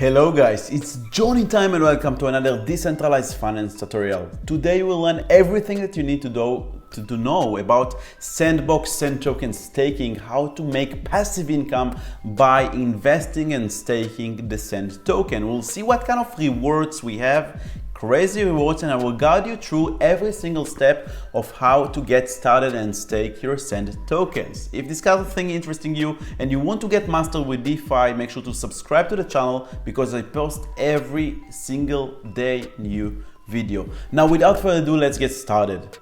Hello guys, it's Johnny time and welcome to another decentralized finance tutorial. Today we'll learn everything that you need to know about SandBox Sand token staking, how to make passive income by investing and staking the Sand token. We'll see what kind of rewards we have, crazy rewards, and I will guide you through every single step of how to get started and stake your Sand tokens. If this kind of thing is interesting you and you want to get mastered with DeFi, make sure to subscribe to the channel because I post every single day new video. Now without further ado, let's get started.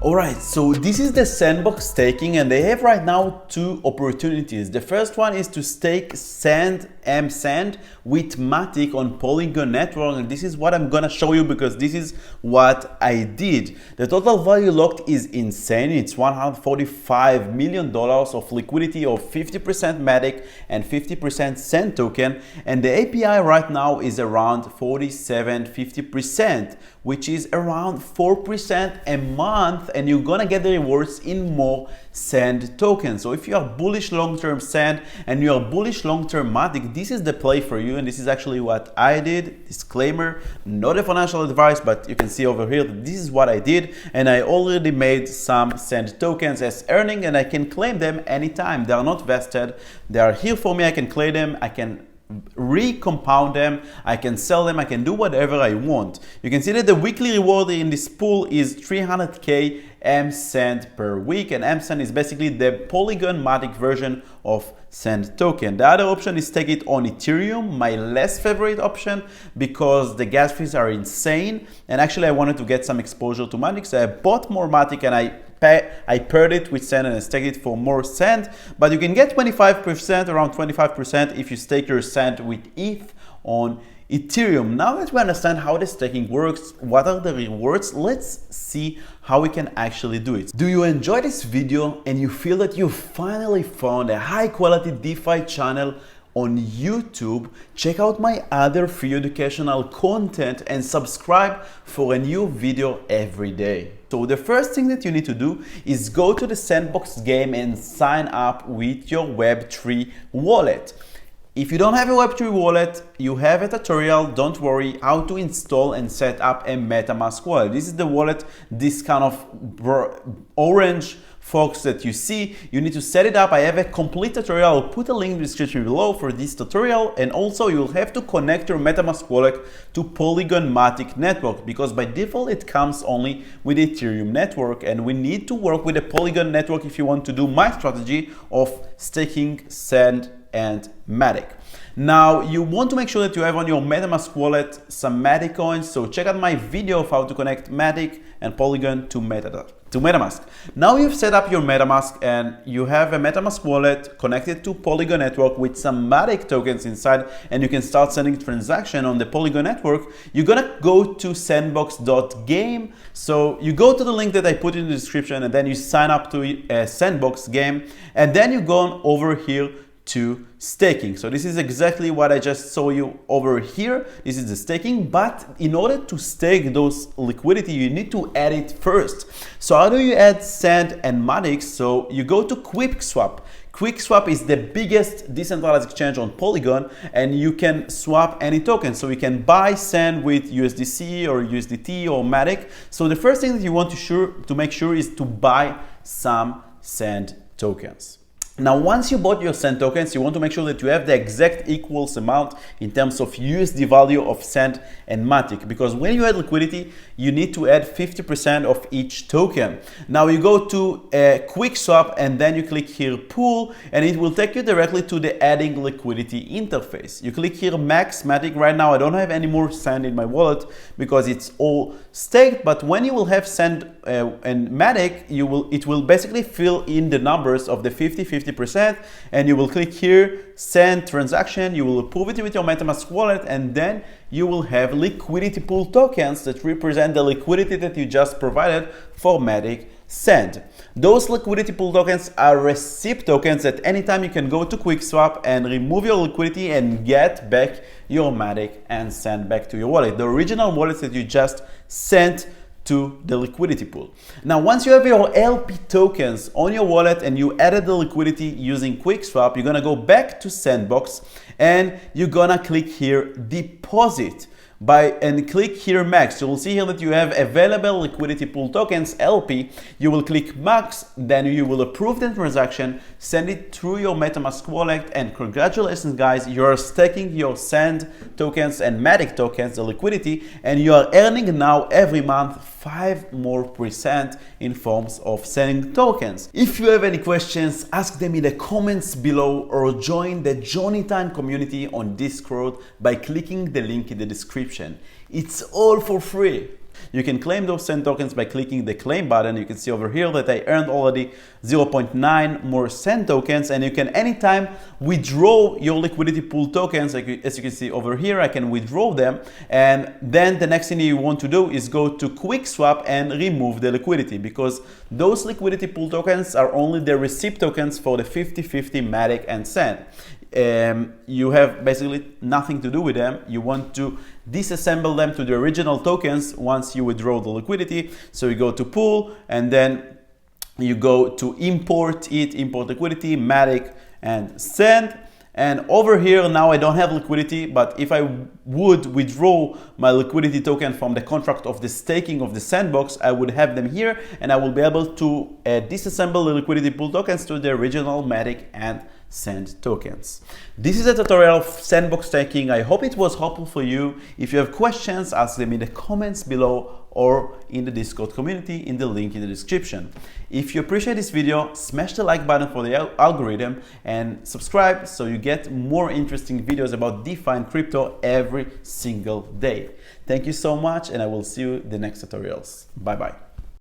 Alright, so this is the SandBox staking and they have right now two opportunities. The first one is to stake Sand with Matic on Polygon network, and this is what I'm gonna show you because this is what I did. The total value locked is insane. It's $145 million of liquidity of 50% Matic and 50% Sand token, and the API right now is around 47-50%, which is around 4% a month, and you're gonna get the rewards in more Sand tokens. So if you are bullish long-term Sand and you are bullish long-term Matic, this is the play for you, and this is actually what I did. Disclaimer, not a financial advice, but you can see over here that this is what I did, and I already made some Sand tokens as earning, and I can claim them anytime. They are not vested, they are here for me. I can claim them, I can recompound them, I can sell them, I can do whatever I want. You can see that the weekly reward in this pool is 300k M-Sand per week, and M-Sand is basically the Polygon Matic version of Sand token. The other option is take it on Ethereum, my less favorite option because the gas fees are insane, and actually I wanted to get some exposure to Matic, so I bought more Matic and I paired it with Sand and I staked it for more Sand, but you can get 25%, around 25% if you stake your Sand with ETH on Ethereum. Now that we understand how the staking works, what are the rewards, let's see how we can actually do it. Do you enjoy this video and you feel that you finally found a high quality DeFi channel on YouTube? Check out my other free educational content and subscribe for a new video every day. So the first thing that you need to do is go to the SandBox game and sign up with your Web3 wallet. If you don't have a Web3 wallet, you have a tutorial, don't worry, how to install and set up a MetaMask wallet. This is the wallet, this kind of orange fox that you see. You need to set it up. I have a complete tutorial. I'll put a link in the description below for this tutorial, and also you'll have to connect your MetaMask wallet to Polygon Matic network because by default it comes only with the Ethereum network, and we need to work with the Polygon network if you want to do my strategy of staking Sand and Matic. Now you want to make sure that you have on your MetaMask wallet some Matic coins, so check out my video of how to connect Matic and Polygon to MetaMask. Now you've set up your MetaMask and you have a MetaMask wallet connected to Polygon network with some Matic tokens inside, and you can start sending transaction on the Polygon network. You're gonna go to sandbox.game. So you go to the link that I put in the description and then you sign up to a SandBox game, and then you go on over here to staking. So this is exactly what I just saw you over here. This is the staking, but in order to stake those liquidity, you need to add it first. So how do you add Sand and Matic? So you go to QuickSwap. QuickSwap is the biggest decentralized exchange on Polygon, and you can swap any token. So you can buy Sand with USDC or USDT or Matic. So the first thing that you want to make sure is to buy some Sand tokens. Now, once you bought your Sand tokens, you want to make sure that you have the exact equals amount in terms of USD value of Sand and Matic, because when you add liquidity, you need to add 50% of each token. Now you go to QuickSwap and then you click here Pool, and it will take you directly to the adding liquidity interface. You click here Max Matic. Right now I don't have any more Sand in my wallet because it's all staked, but when you will have Sand and Matic, it will basically fill in the numbers of the 50%, and you will click here Send Transaction. You will approve it with your MetaMask wallet, and then you will have liquidity pool tokens that represent the liquidity that you just provided for Matic Sand. Those liquidity pool tokens are receipt tokens that anytime you can go to QuickSwap and remove your liquidity and get back your Matic and send back to your wallet. The original wallets that you just sent to the liquidity pool. Now, once you have your LP tokens on your wallet and you added the liquidity using QuickSwap, you're gonna go back to SandBox and you're gonna click here deposit and click here max. You will see here that you have available liquidity pool tokens LP. You will click max, then you will approve the transaction, send it through your MetaMask wallet, and congratulations guys, you are staking your Sand tokens and Matic tokens, the liquidity, and you are earning now every month 5% more in forms of Sand tokens. If you have any questions, ask them in the comments below or join the Johnny Time community on Discord by clicking the link in the description. It's all for free. You can claim those Sand tokens by clicking the claim button. You can see over here that I earned already 0.9 more Sand tokens, and you can anytime withdraw your liquidity pool tokens. As you can see over here, I can withdraw them, and then the next thing you want to do is go to QuickSwap and remove the liquidity, because those liquidity pool tokens are only the receipt tokens for the 50-50 Matic and Sand. You have basically nothing to do with them. You want to disassemble them to the original tokens once you withdraw the liquidity. So you go to pool and then you go to import liquidity, Matic and Sand. And over here now I don't have liquidity, but if I would withdraw my liquidity token from the contract of the staking of the SandBox, I would have them here and I will be able to disassemble the liquidity pool tokens to the original Matic and Sand tokens. This is a tutorial of SandBox staking. I hope it was helpful for you. If you have questions, ask them in the comments below or in the Discord community in the link in the description. If you appreciate this video, smash the like button for the algorithm and subscribe so you get more interesting videos about DeFi and crypto every single day. Thank you so much, and I will see you in the next tutorials. Bye bye.